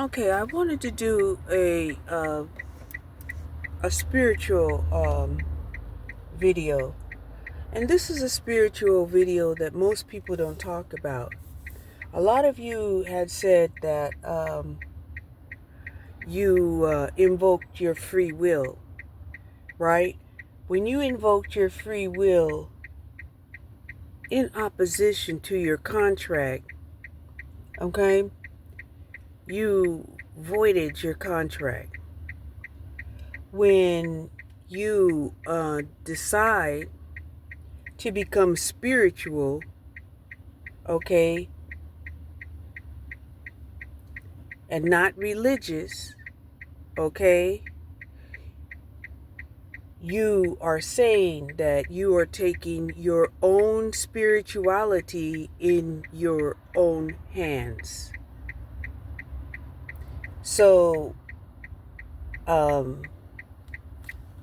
Okay, I wanted to do a spiritual video, and this is a spiritual video that most people don't talk about. A lot of you had said that you invoked your free will, right? When you invoked your free will in opposition to your contract, okay, you voided your contract. When you decide to become spiritual, okay, and not religious, okay, you are saying that you are taking your own spirituality in your own hands. So,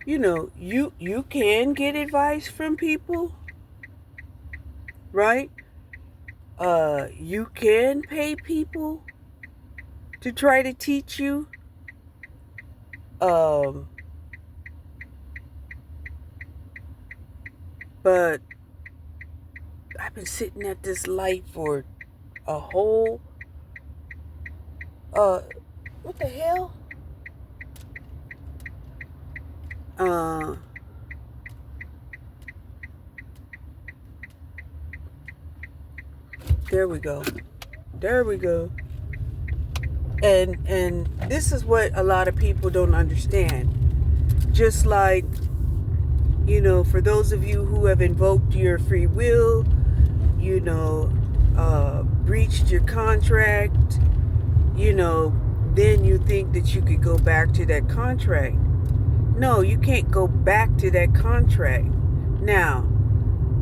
you can get advice from people, right? You can pay people to try to teach you. But I've been sitting at this light for a whole, what the hell? There we go. There we go. And this is what a lot of people don't understand. Just like, for those of you who have invoked your free will, breached your contract, then you think that you could go back to that contract. No, you can't go back to that contract. Now,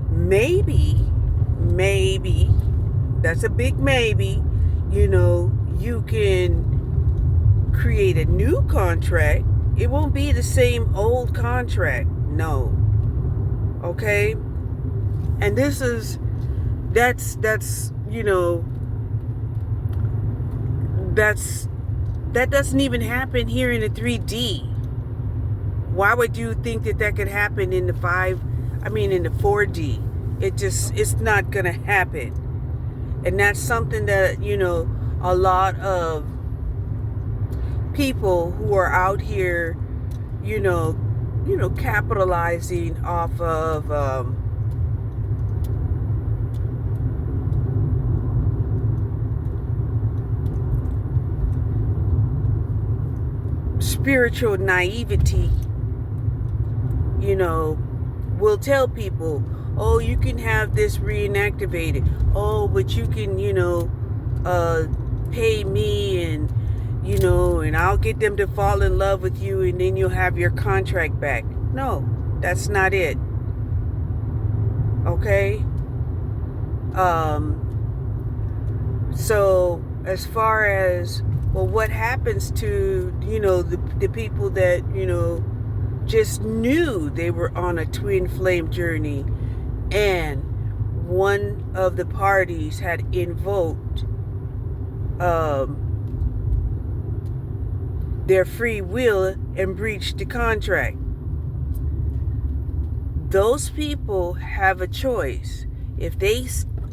maybe, that's a big maybe, you can create a new contract. It won't be the same old contract. No. Okay? And that doesn't even happen here in the 3D. Why would you think that could happen in the 4D? It's not going to happen. And that's something that, a lot of people who are out here, capitalizing off of spiritual naivety, will tell people, oh, you can have this reinactivated. Oh, but you can, pay me and, and I'll get them to fall in love with you and then you'll have your contract back. No, that's not it. Okay? So as far as, well, what happens to, the people that, just knew they were on a twin flame journey and one of the parties had invoked their free will and breached the contract. Those people have a choice. If they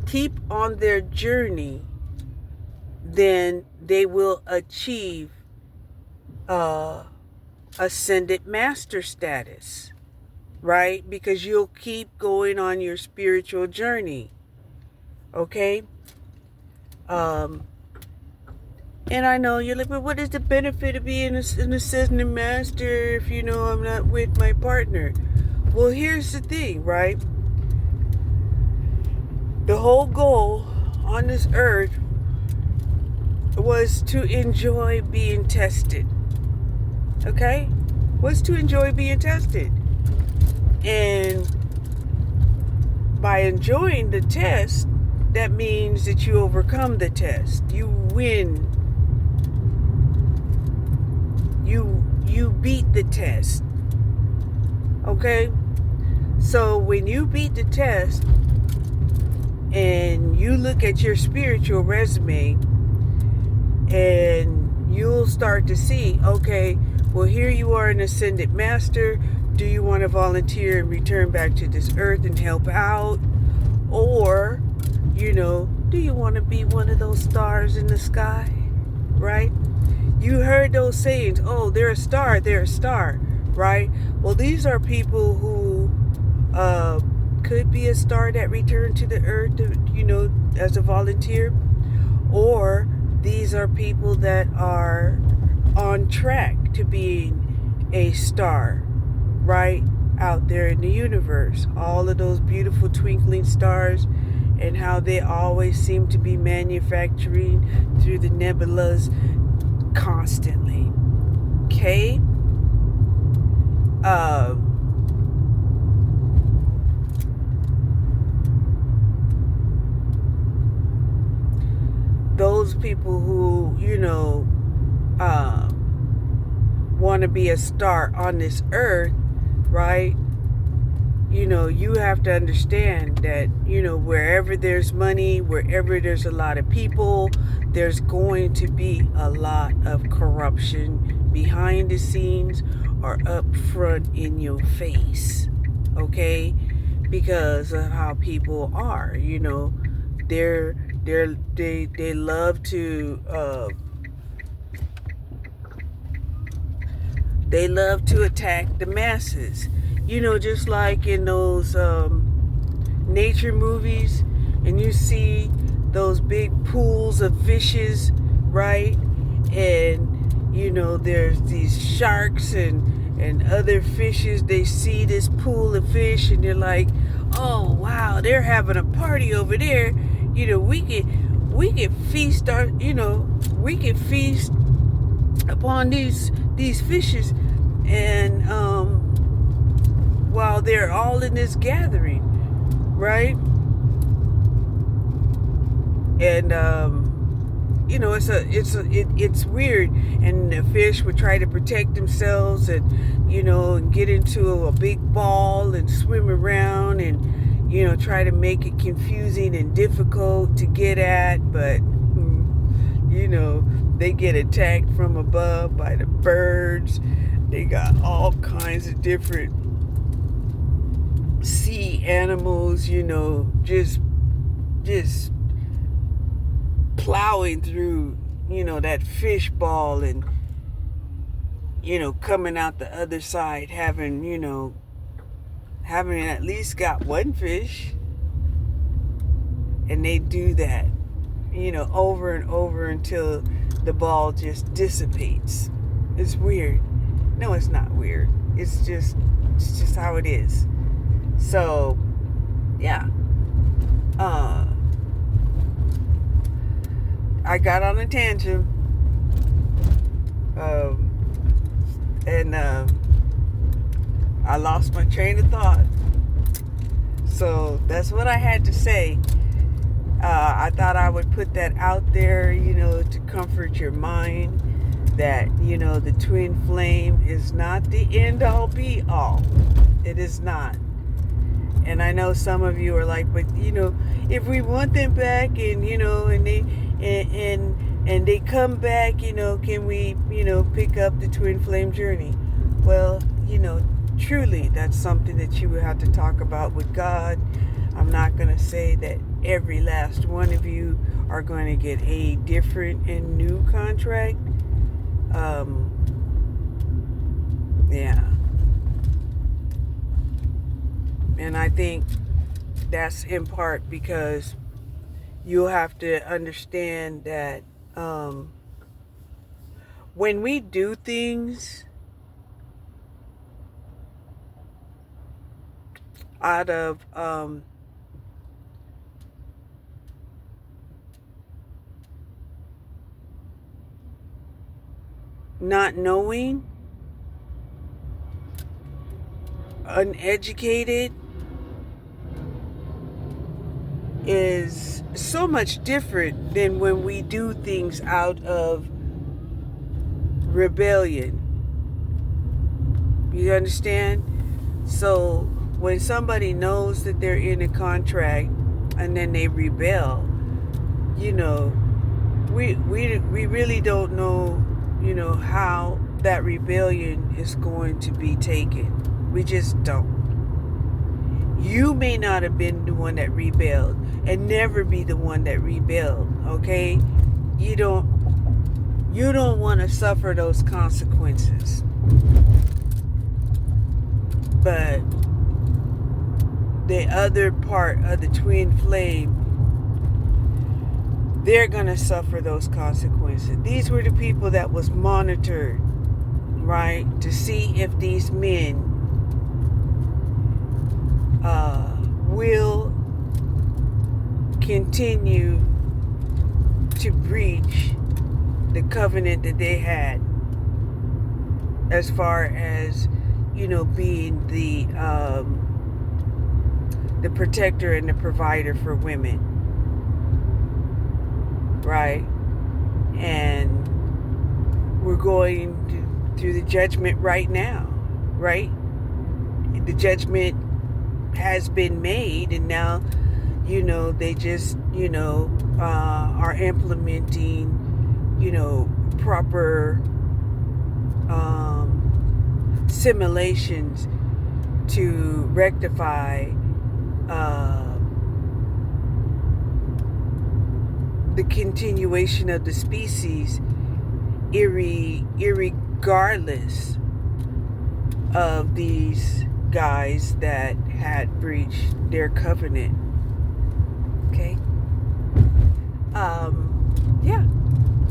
keep on their journey, then they will achieve ascended master status, right? Because you'll keep going on your spiritual journey. Okay? And I know you're like, but what is the benefit of being an ascended master if I'm not with my partner? Well, here's the thing, right? The whole goal on this earth was to enjoy being tested. Okay? Was to enjoy being tested. And by enjoying the test, that means that you overcome the test. You win. You beat the test. Okay? So when you beat the test and you look at your spiritual resume and start to see, okay, well, here you are, an ascended master. Do you want to volunteer and return back to this earth and help out? Or, do you want to be one of those stars in the sky? Right? You heard those sayings, oh, they're a star, right? Well, these are people who could be a star that returned to the earth, as a volunteer. Or these are people that are on track to being a star, right? Out there in the universe. All of those beautiful twinkling stars, and how they always seem to be manufacturing through the nebulas constantly. Okay? Those people who, want to be a star on this earth, right? You have to understand that, wherever there's money, wherever there's a lot of people, there's going to be a lot of corruption behind the scenes or up front in your face, okay? Because of how people are, they love to attack the masses. Just like in those nature movies, and you see those big pools of fishes, right? And, there's these sharks and other fishes. They see this pool of fish and they're like, oh, wow, they're having a party over there. We could feast upon these fishes, and while they're all in this gathering, right? And it's weird, and the fish would try to protect themselves, and and get into a big ball and swim around, and try to make it confusing and difficult to get at, but they get attacked from above by the birds. They got all kinds of different sea animals, just plowing through, that fish ball, and, coming out the other side, having at least got one fish. And they do that, over and over until the ball just dissipates. It's weird. No, it's not weird. It's just how it is. So, yeah. I got on a tangent. And I lost my train of thought. So that's what I had to say. I thought I would put that out there, to comfort your mind, that, the twin flame is not the end all be all. It is not. And I know some of you are like, but, if we want them back, and, and they come back, can we, pick up the twin flame journey? Well, truly, that's something that you would have to talk about with God. I'm not going to say that every last one of you are going to get a different and new contract. Yeah. And I think that's in part because you'll have to understand that when we do things out of not knowing, uneducated, is so much different than when we do things out of rebellion. You understand? So when somebody knows that they're in a contract and then they rebel, we really don't know how that rebellion is going to be taken. We just don't. You may not have been the one that rebelled and never be the one that rebelled, okay? You don't want to suffer those consequences. But the other part of the twin flame, they're going to suffer those consequences. These were the people that was monitored, right? To see if these men will continue to breach the covenant that they had, as far as being the protector and the provider for women, right? And we're going through the judgment right now, right? The judgment has been made, and now they just are implementing proper simulations to rectify the continuation of the species, irregardless of these guys that had breached their covenant. Okay? Yeah,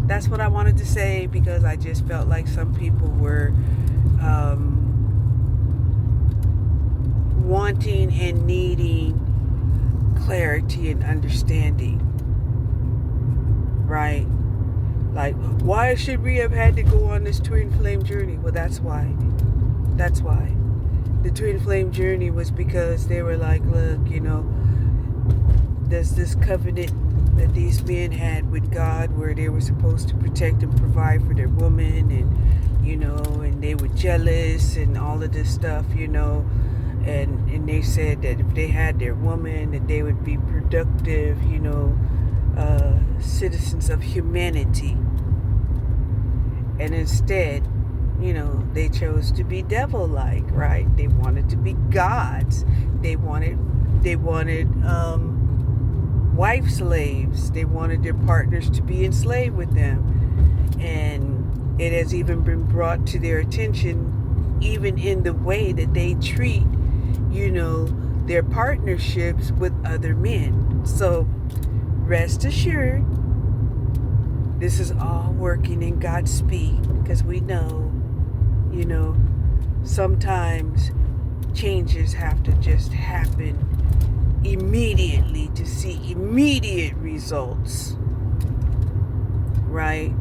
that's what I wanted to say, because I just felt like some people were wanting and needing clarity and understanding, right? Like, why should we have had to go on this twin flame journey? Well, that's why. The twin flame journey was because they were like, look, there's this covenant that these men had with God where they were supposed to protect and provide for their woman, and and they were jealous and all of this stuff, and they said that if they had their woman, that they would be productive, citizens of humanity. And instead, they chose to be devil-like, right? They wanted to be gods. They wanted wife slaves. They wanted their partners to be enslaved with them. And it has even been brought to their attention, even in the way that they treat, their partnerships with other men. So rest assured, this is all working in God's speed, because we know, sometimes changes have to just happen immediately to see immediate results, right?